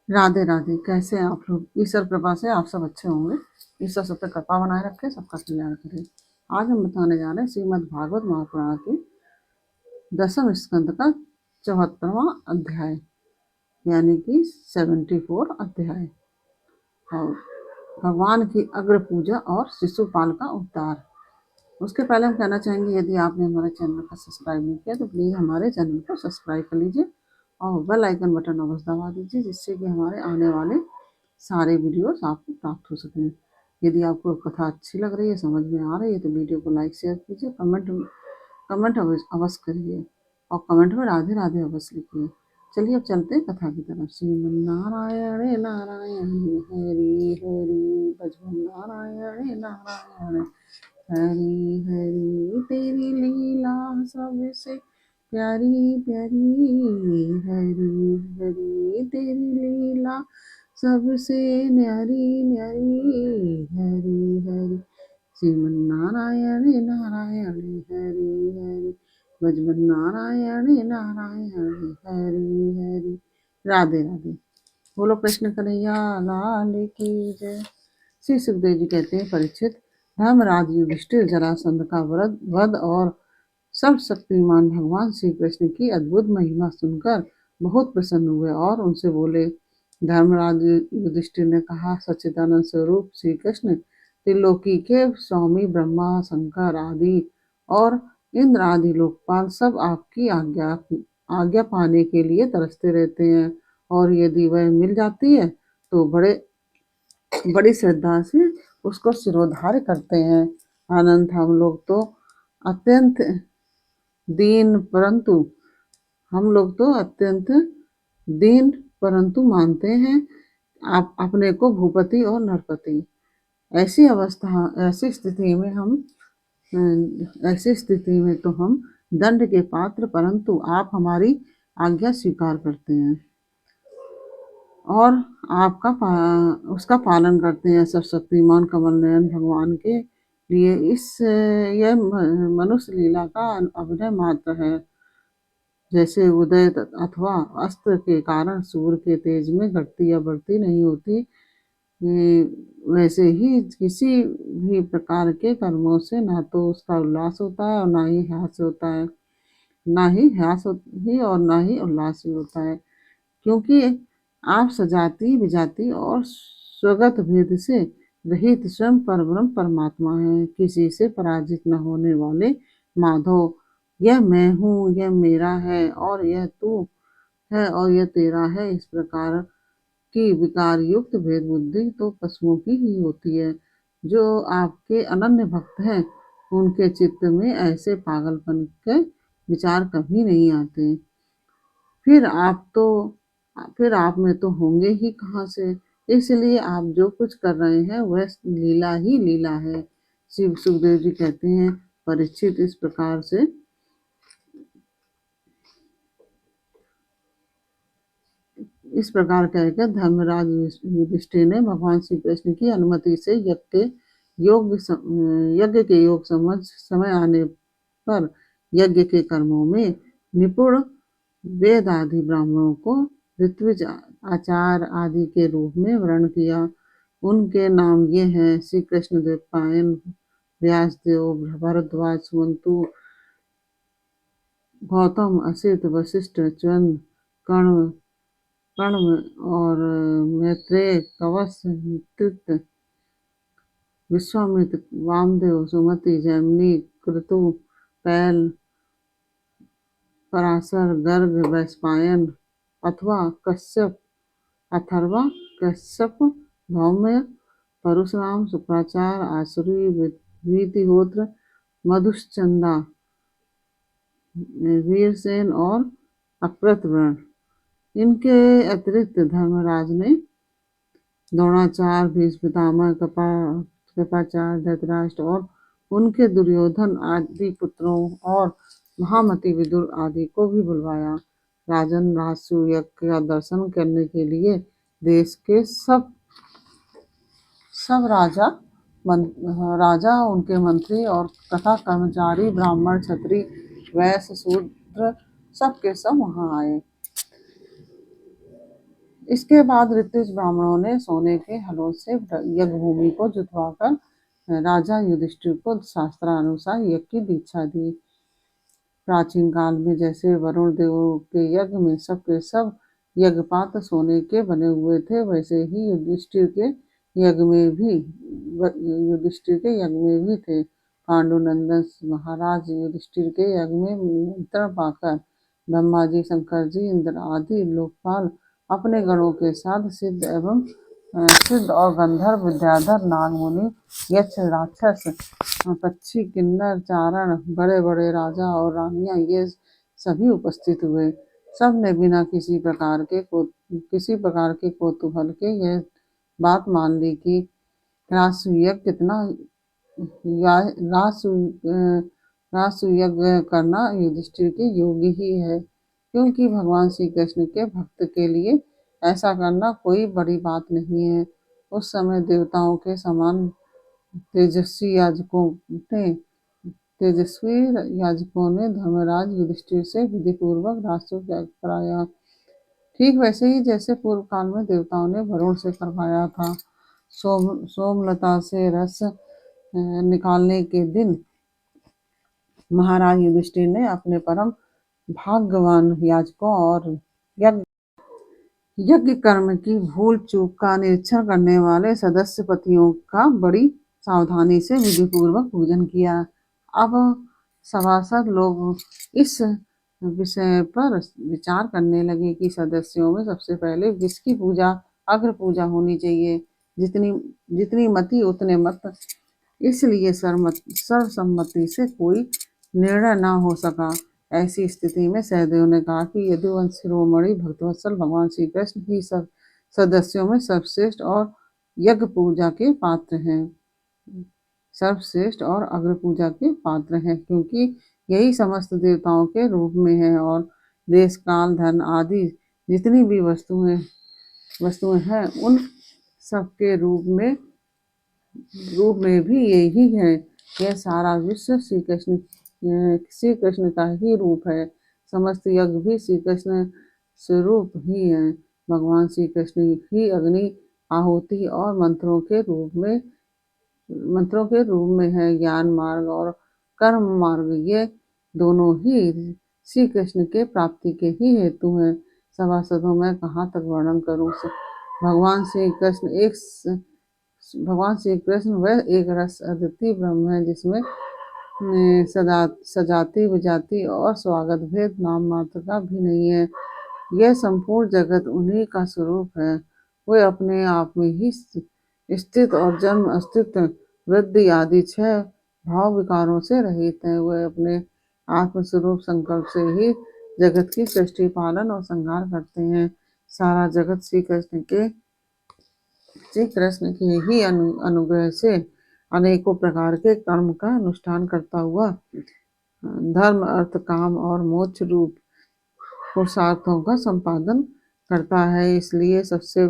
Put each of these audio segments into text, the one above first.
राधे राधे। कैसे हैं आप लोग? ईश्वर कृपा से आप सब अच्छे होंगे। ईश्वर सब पे कृपा बनाए रखे, सबका कल्याण करे। आज हम बताने जा रहे हैं श्रीमद् भागवत महापुराण के 10वें स्कंद का 74वां अध्याय, यानी कि 74 अध्याय, और भगवान की अग्र पूजा और शिशुपाल का उद्धार। उसके पहले हम कहना चाहेंगे, यदि आपने हमारे चैनल को सब्सक्राइब नहीं किया तो प्लीज़ हमारे चैनल को सब्सक्राइब कर लीजिए और बेल आइकन बटन अवश्य दबा दीजिए, जिससे कि हमारे आने वाले सारे वीडियोस आपको प्राप्त हो सकें। यदि आपको कथा अच्छी लग रही है, समझ में आ रही है, तो वीडियो को लाइक शेयर कीजिए, कमेंट अवश्य करिए और कमेंट में राधे राधे अवश्य लिखिए। चलिए अब चलते हैं कथा की तरफ। श्रीमन्नारायण नारायण हरि हरि भजन नारायण नारायण हरि हरि, तेरी लीला सबसे प्यारी प्यारी, हरि हरि तेरी लीला सबसे न्यारी न्यारी, हरि हरि श्रीमन्नारायण नारायण हरि हरि भजन नारायण नारायण हरि हरि। राधे राधे। बोलो कृष्ण कन्हैया लाल की जय। श्री सुखदेव जी कहते हैं, परीक्षित, धर्मराज युधिष्ठिर जरासंध का वध और सर्वशक्तिमान भगवान श्री कृष्ण की अद्भुत महिमा सुनकर बहुत प्रसन्न हुए और उनसे बोले। धर्मराज युधिष्ठिर ने कहा, सच्चिदानंद स्वरूप श्री कृष्ण त्रिलोकी के स्वामी ब्रह्मा शंकर आदि और इंद्र आदि लोकपाल सब आपकी आज्ञा पाने के लिए तरसते रहते हैं, और यदि वह मिल जाती है तो बड़ी श्रद्धा से उसको सिरोधार्य करते हैं। अनंत हम लोग तो अत्यंत दीन परंतु दीन परंतु मानते हैं आप अपने को भूपति और नरपति। ऐसी स्थिति में तो हम दंड के पात्र, परंतु आप हमारी आज्ञा स्वीकार करते हैं और उसका पालन करते हैं। सर्वशक्तिमान कमल नयन भगवान के लिए यह मनुष्य लीला का अभिनय मात्र है। जैसे उदय अथवा अस्त के कारण सूर्य के तेज में घटती या बढ़ती नहीं होती, वैसे ही किसी भी प्रकार के कर्मों से ना तो उसका उल्लास होता है और ना ही ह्रास होता है, और ना ही उल्लास ही होता है, क्योंकि आप सजाति विजाति और स्वगत भेद से रहित स्वयं परब्रह्म परमात्मा है। किसी से पराजित न होने वाले माधव, यह मैं हूँ, यह मेरा है और यह तू है और यह तेरा है, इस प्रकार की विकार युक्त भेद बुद्धि तो पशुओं की ही होती है। जो आपके अनन्य भक्त हैं, उनके चित्त में ऐसे पागलपन के विचार कभी नहीं आते। फिर आप में तो होंगे ही कहाँ से? इसलिए आप जो कुछ कर रहे हैं वह लीला ही लीला है। शिव सुखदेव जी कहते हैं, परीक्षित, इस प्रकार कहकर धर्मराज युधिष्ठिर ने भगवान श्री कृष्ण की अनुमति से यज्ञ के योग समय आने पर यज्ञ के कर्मों में निपुण वेद आदि ब्राह्मणों को ऋत्विज आचार आदि के रूप में वर्ण किया। उनके नाम ये हैं: श्री कृष्ण द्वैपायन, व्यासदेव, भरद्वाज, सुमंतु, गौतम, असित, वशिष्ठ, च्वंद, कर्ण और मैत्रेय, कवच, कृत, विश्वामित्र, वामदेव, सुमति, जैमिनी, क्रतु, पैल, पराशर, गर्ग, वैशंपायन, अथर्वा, कश्यप, धौम्य, परशुराम, शुक्राचार्य, आसुरी, वीतिहोत्र, मधुश्चंदा, वीरसेन और अकृतवर्ण। इनके अतिरिक्त धर्मराज ने द्रोणाचार्य, भीष्म पितामह, कृपाचार्य, धृतराष्ट्र और उनके दुर्योधन आदि पुत्रों और महामति विदुर आदि को भी बुलवाया। राजन, राजसूय यज्ञ का दर्शन करने के लिए देश के सब राजा, उनके मंत्री और तथा कर्मचारी, ब्राह्मण, क्षत्रिय, वैश्य, शूद्र सब के सब वहां आए। इसके बाद ऋत्विज ब्राह्मणों ने सोने के हलों से यज्ञ भूमि को जुतवाकर राजा युधिष्ठिर को शास्त्रानुसार यज्ञ की दीक्षा दी। प्राचीन काल में जैसे वरुण देव के यज्ञ में सब के सब यज्ञपात्र सोने के बने हुए थे, वैसे ही युधिष्ठिर के यज्ञ में भी थे। पांडुनंदन महाराज युधिष्ठिर के यज्ञ में निमंत्रण पाकर ब्रह्मा जी, शंकर जी, इंद्र आदि लोकपाल अपने गणों के साथ सिद्ध और गंधर्व, विद्याधर, नागमुनि, यक्ष, राक्षस, पक्षी, किन्नर, चारण, बड़े बड़े राजा और रानियां ये सभी उपस्थित हुए। सब ने बिना किसी प्रकार के कौतूहल के यह बात मान ली कि राजसूय करना युधिष्ठिर के योग्य ही है, क्योंकि भगवान श्री कृष्ण के भक्त के लिए ऐसा करना कोई बड़ी बात नहीं है। उस समय देवताओं के समान तेजस्वी याजकों ने धर्मराज युधिष्ठिर से विधि पूर्वक राजसूय याग कराया, ठीक वैसे ही जैसे पूर्व काल में देवताओं ने वरुण से करवाया था। सोमलता से रस निकालने के दिन महाराज युधिष्ठिर ने अपने परम भाग्यवान याजकों और यज्ञ कर्म की भूल चूक का निरीक्षण करने वाले सदस्य पतियों का बड़ी सावधानी से विधि पूर्वक पूजन किया। अब सभासद लोग इस विषय पर विचार करने लगे कि सदस्यों में सबसे पहले किसकी पूजा अग्र पूजा होनी चाहिए। जितनी मति उतने मत, इसलिए सर्वसम्मति से कोई निर्णय न हो सका। ऐसी स्थिति में सहदेव ने कहा कि यदुवंश शिरोमणि भक्तवत्सल भगवान श्री कृष्ण ही सब सदस्यों में सर्वश्रेष्ठ और यज्ञ पूजा के पात्र हैं, सर्वश्रेष्ठ और अग्र पूजा के पात्र हैं, क्योंकि यही समस्त देवताओं के रूप में है और देश काल धन आदि जितनी भी वस्तुएं हैं उन सबके रूप में भी यही है। यह सारा विश्व श्री कृष्ण का ही रूप है। समस्त यज्ञ भी श्री कृष्ण स्वरूप ही है। भगवान श्री कृष्ण ही अग्नि, आहुति और मंत्रों के रूप में है। ज्ञान मार्ग और कर्म मार्ग ये दोनों ही श्री कृष्ण के प्राप्ति के ही हेतु हैं। सभासदों में कहाँ तक वर्णन करूं। भगवान श्री कृष्ण वह एक रस अद्वितीय ब्रह्म है, जिसमें सजाति विजाति और स्वागत भेद नाम मात्र का भी नहीं है। यह संपूर्ण जगत उन्हीं का स्वरूप है। वे अपने आप में ही स्थित और जन्म, अस्तित्व, वृद्धि आदि 6 भाव विकारों से रहित हैं। वे अपने आत्मस्वरूप संकल्प से ही जगत की सृष्टि, पालन और संहार करते हैं। सारा जगत श्री कृष्ण के ही अनुग्रह से अनेकों प्रकार के कर्म का अनुष्ठान करता हुआ धर्म, अर्थ, काम और मोक्ष रूप पुरुषार्थों का संपादन करता है। इसलिए सबसे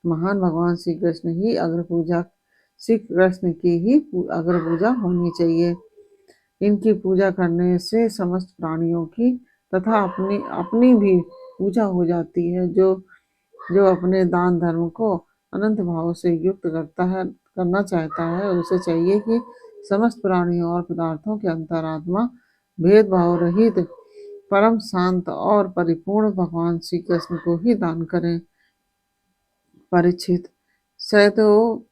महान भगवान श्री कृष्ण की ही अग्र पूजा होनी चाहिए। इनकी पूजा करने से समस्त प्राणियों की तथा अपनी भी पूजा हो जाती है। जो अपने दान धर्म को अनंत भाव से युक्त करना चाहता है, उसे चाहिए कि समस्त प्राणियों और पदार्थों के अंतरात्मा भेदभाव रहित परम शांत और परिपूर्ण भगवान श्री कृष्ण को ही दान करें। परीक्षित, सहदेव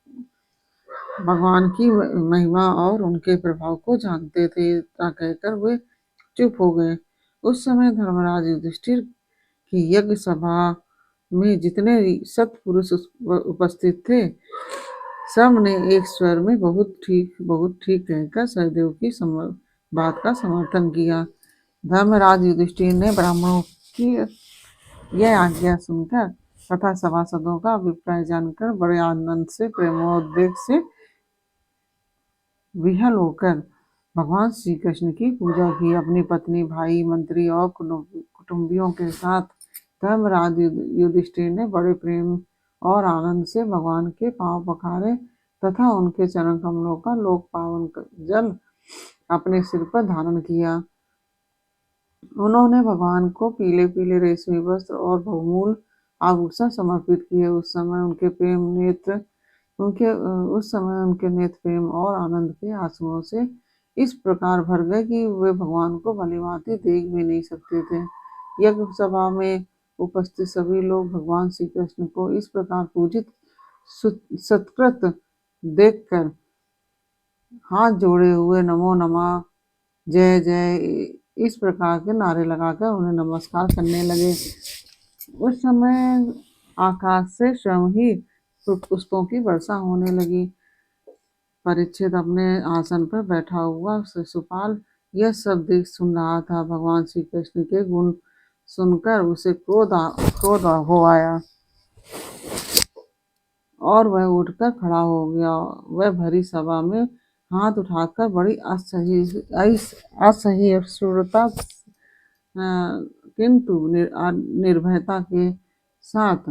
भगवान की महिमा और उनके प्रभाव को जानते थे। इतना कहकर वे चुप हो गए। उस समय धर्मराज युधिष्ठिर की यज्ञ सभा में जितने सत्पुरुष उपस्थित थे, सब ने एक स्वर में बहुत ठीक कहकर सहदेव की बात का समर्थन किया। धर्मराज युधिष्ठिर ने ब्राह्मणों की यह आज्ञा सुनकर तथा सभासदों का अभिप्राय जानकर बड़े आनंद से, प्रेमोद्वेग से विह्वल होकर भगवान श्री कृष्ण की पूजा की। अपनी पत्नी, भाई, मंत्री और कुटुंबियों के साथ धर्मराज युधिष्ठिर ने बड़े प्रेम और आनंद से भगवान के पांव पखारे तथा उनके चरण कमलों का लोक पावन जल अपने सिर पर धारण किया। उन्होंने भगवान को पीले पीले रेशमी वस्त्र और बहुमूल्य आभूषण समर्पित किए। उस समय उनके नेत्र प्रेम और आनंद के आंसुओं से इस प्रकार भर गए कि वे भगवान को भलीभांति देख भी नहीं सकते थे। यज्ञ सभा में उपस्थित सभी लोग भगवान श्री कृष्ण को इस प्रकार पूजित सत्कृत देखकर हाथ जोड़े हुए नमो नमः, जय जय इस प्रकार के नारे लगाकर उन्हें नमस्कार करने लगे। उस समय आकाश से स्वयं ही पुष्पों की वर्षा होने लगी। परीक्षित अपने आसन पर बैठा हुआ शिशुपाल यह सब देख सुन रहा था। भगवान श्री कृष्ण के गुण सुनकर उसे क्रोध हो आया और वह उठकर खड़ा हो गया। वह भरी सभा में हाथ उठाकर बड़ी असहिष्णुता किंतु निर्भयता के साथ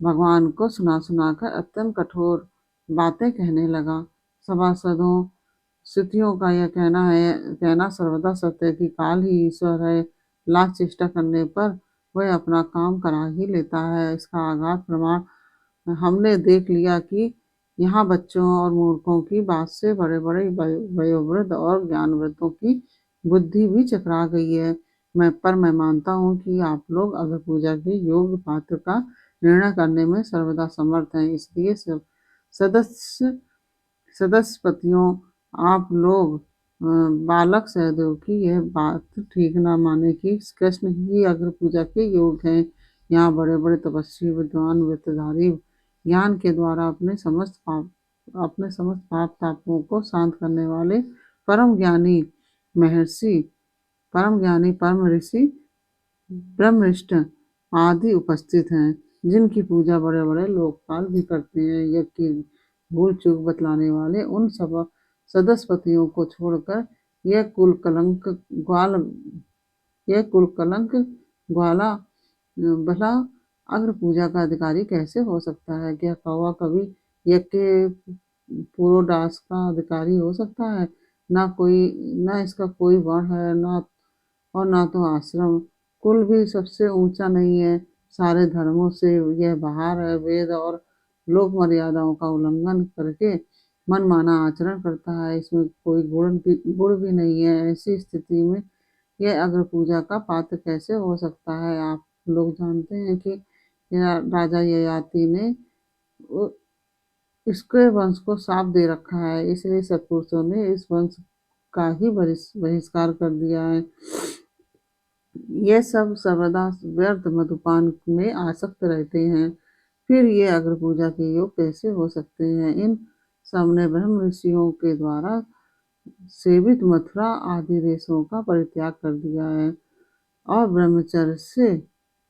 भगवान को सुनाकर अत्यंत कठोर बातें कहने लगा। सभासदों, स्थितियों का यह कहना सर्वदा सत्य है कि काल ही ईश्वर है। लाख चेष्टा करने पर वह अपना काम करा ही लेता है। इसका आगाध प्रमाण हमने देख लिया कि यहाँ बच्चों और मूर्खों की बात से बड़े बड़े वयोवृद्ध और ज्ञानवृद्धों की बुद्धि भी चकरा गई है। मैं मानता हूँ कि आप लोग अग्र पूजा के योग्य पात्र का निर्णय करने में सर्वदा समर्थ हैं। इसलिए सदस्यपतियों, आप लोग बालक सहदेव की यह बात ठीक न माने कि कृष्ण ही अग्र पूजा के योग्य हैं। यहाँ बड़े बड़े तपस्वी, विद्वान, वृत्तधारी, ज्ञान के द्वारा अपने समस्त पाप तापों को शांत करने वाले परम ज्ञानी परम ऋषि ब्रह्मनिष्ठ आदि उपस्थित हैं, जिनकी पूजा बड़े बड़े लोकपाल भी करते हैं। यज्ञ की भूल चूक बतलाने वाले उन सब सदस्यपतियों को छोड़कर यह कुल कलंक ग्वाला भला अग्र पूजा का अधिकारी कैसे हो सकता है? क्या कौवा कभी यज्ञ के पुरोडास का अधिकारी हो सकता है? ना इसका कोई वर्ण है, ना तो आश्रम। कुल भी सबसे ऊंचा नहीं है। सारे धर्मों से यह बाहर है। वेद और लोक मर्यादाओं का उल्लंघन करके मनमाना आचरण करता है। इसमें कोई गुण भी नहीं है। ऐसी स्थिति में यह अग्र पूजा का पात्र कैसे हो सकता है? आप लोग जानते हैं कि राजा ययाति ने इसके वंश को शाप दे रखा है, इसलिए सत्पुरुषों ने इस वंश का ही बहिष्कार कर दिया है। ये सब सर्वदा व्यर्थ मधुपान में आसक्त रहते हैं। फिर ये अग्र पूजा के योग कैसे हो सकते हैं? इन सबने ब्रह्म ऋषियों के द्वारा सेवित मथुरा आदि देशों का परित्याग कर दिया है और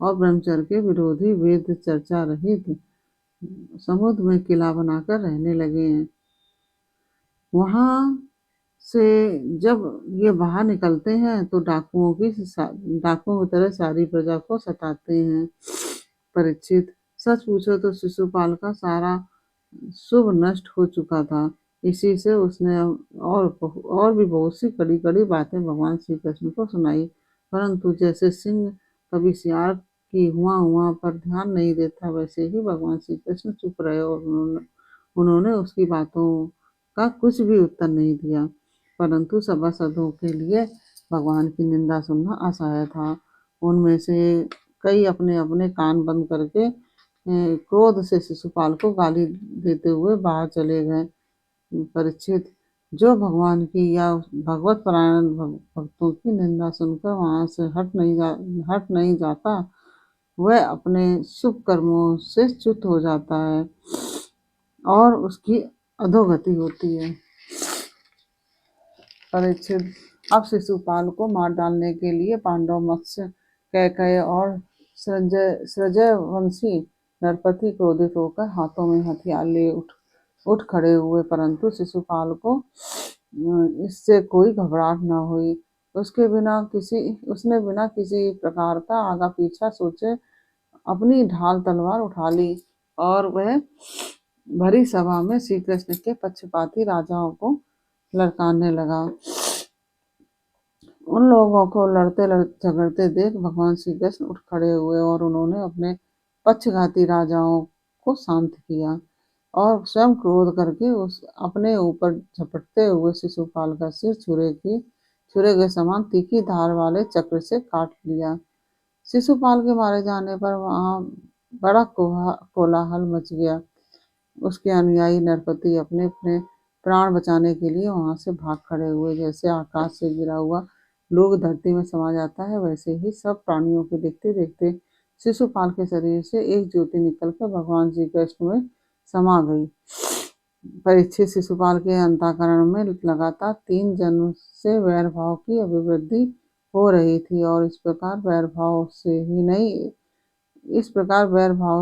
ब्रह्मचर्य के विरोधी वेद चर्चा रहित समुद्र में किला बनाकर रहने लगे हैं। वहां से जब ये बाहर निकलते हैं तो डाकुओं की तरह सारी प्रजा को सताते हैं। परीक्षित, सच पूछो तो शिशुपाल का सारा शुभ नष्ट हो चुका था। इसी से उसने और भी बहुत सी कड़ी कड़ी बातें भगवान श्री कृष्ण को सुनाई, परंतु जैसे सिंह कभी सियार की हुआ पर ध्यान नहीं देता, वैसे ही भगवान श्री कृष्ण चुप रहे और उन्होंने उसकी बातों का कुछ भी उत्तर नहीं दिया। परंतु सभासदों के लिए भगवान की निंदा सुनना असह्य था। उनमें से कई अपने अपने कान बंद करके क्रोध से शिशुपाल को गाली देते हुए बाहर चले गए। परीक्षित, जो भगवान की या भगवत परायण भक्तों की निंदा सुनकर वहां से हट नहीं जाता, वह अपने शुभ कर्मों से च्युत हो जाता है और उसकी अधोगति होती है। परीक्षित, अब शिशुपाल को मार डालने के लिए पांडव, मत्स्य, कैकेयी और सृजयवंशी नरपति क्रोधित होकर हाथों में हथियार ले उठ खड़े हुए, परंतु शिशुपाल को इससे कोई घबराहट न हुई। उसने बिना किसी प्रकार का आगा पीछा सोचे अपनी ढाल तलवार उठा ली और वह भरी सभा में श्री कृष्ण के पक्षपाती राजाओं को ललकारने लगा। उन लोगों को लड़ते झगड़ते देख भगवान श्री कृष्ण उठ खड़े हुए और उन्होंने अपने पक्षघाती राजाओं को शांत किया और स्वयं क्रोध करके उस अपने ऊपर झपटते हुए शिशुपाल का सिर छुरे के समान तीखी धार वाले चक्र से काट लिया। शिशुपाल के मारे जाने पर वहां बड़ा कोलाहल मच गया। उसके अनुयायी नरपति अपने अपने प्राण बचाने के लिए वहां से भाग खड़े हुए। जैसे आकाश से गिरा हुआ लोग धरती में समा जाता है, वैसे ही सब प्राणियों के देखते देखते शिशुपाल के शरीर से एक ज्योति निकलकर भगवान श्री कृष्ण में समा गई। परीक्षित, शिशुपाल के अंतःकरण में लगातार 3 जन्म से वैर भाव की अभिवृद्धि हो रही थी और इस प्रकार वैर भाव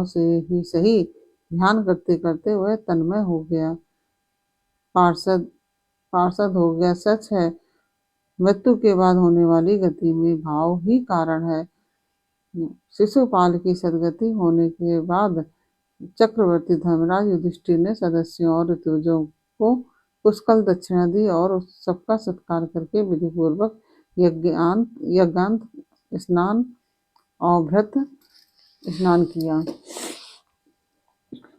से ही सही ध्यान करते करते वह तन्मय हो गया, पार्षद पार्षद हो गया। सच है, मृत्यु के बाद होने वाली गति में भाव ही कारण है। शिशुपाल की सदगति होने के बाद चक्रवर्ती धर्मराज युधिष्ठिर ने सदस्यों और ऋतुजों को पुष्कल दक्षिणा दी और सबका सत्कार करके विधिपूर्वक यज्ञांत स्नान और व्रत स्नान किया।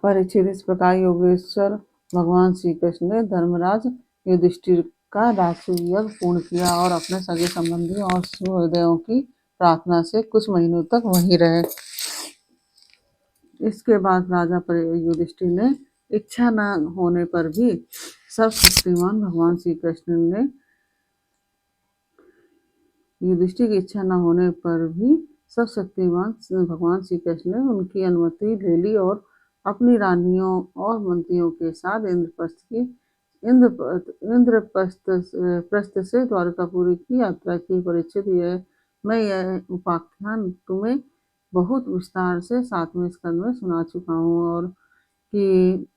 परीक्षित, इस प्रकार योगेश्वर भगवान श्री कृष्ण ने धर्मराज युधिष्ठिर का राजसूय यज्ञ पूर्ण किया और अपने सगे संबंधियों और सुहृदयों की प्रार्थना से कुछ महीनों तक वहीं रहे। इसके बाद राजा युधिष्ठिर ने इच्छा न होने पर भी सर्वशक्तिमान भगवान श्री कृष्ण ने युधिष्ठिर की इच्छा न होने पर भी सर्वशक्तिमान भगवान श्री कृष्ण ने उनकी अनुमति ले ली और अपनी रानियों और मंत्रियों के साथ इंद्रप्रस्थ से द्वारकापुरी की यात्रा की। परीक्षित, मैं यह उपाख्यान तुम्हें बहुत विस्तार से 7वें स्कंद में सुना चुका हूँ और कि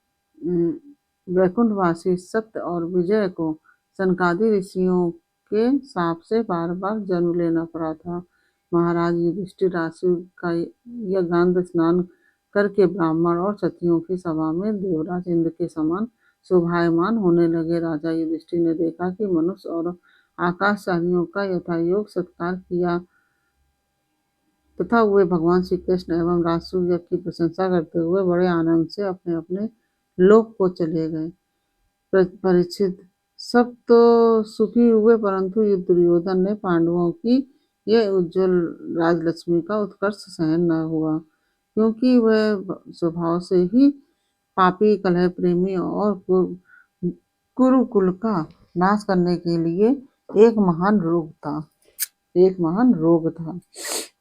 वैकुंठवासी सत्य और विजय को सनकादि ऋषियों के शाप से बार बार जन्म लेना पड़ा था। महाराज युधिष्ठिर राजसूय का यज्ञांत स्नान करके ब्राह्मण और क्षत्रियों की सभा में देवराज इंद्र के समान शोभायमान होने लगे। राजा युधिष्ठिर ने देखा कि मनुष्य और आकाशचारियों का यथायोग सत्कार किया तथा वे भगवान श्री कृष्ण एवं राजसूय यज्ञ की प्रशंसा करते हुए बड़े आनंद से अपने अपने लोक को चले गए। परीक्षित, सब तो सुखी हुए, परंतु दुर्योधन ने पांडवों की यह उज्जवल राजलक्ष्मी का उत्कर्ष सहन न हुआ, क्योंकि वह स्वभाव से ही पापी, कलह प्रेमी और कुरुकुल का नाश करने के लिए एक महान रोग था।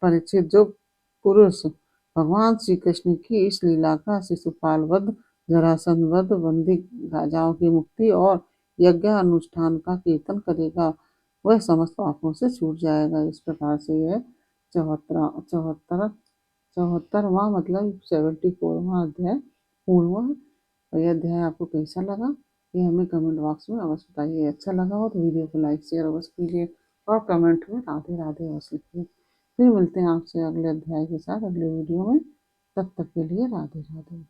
परीक्षित, जो पुरुष भगवान श्री कृष्ण की इस लीला का शिशुपाल वध, जरासंध वध, बंदी राजाओं की मुक्ति और यज्ञ अनुष्ठान का कीर्तन करेगा, वह समस्त पापों से छूट जाएगा। इस प्रकार से यह 74वां मतलब 74वां अध्याय पूर्ण हुआ। और यह अध्याय आपको कैसा लगा ये हमें कमेंट बॉक्स में अवश्य बताइए। अच्छा लगा हो तो वीडियो को लाइक शेयर अवश्य कीजिए और कमेंट में राधे राधे अवश्य लिखिए। फिर मिलते हैं आपसे अगले अध्याय के साथ अगले वीडियो में। तब तक के लिए राधे राधे।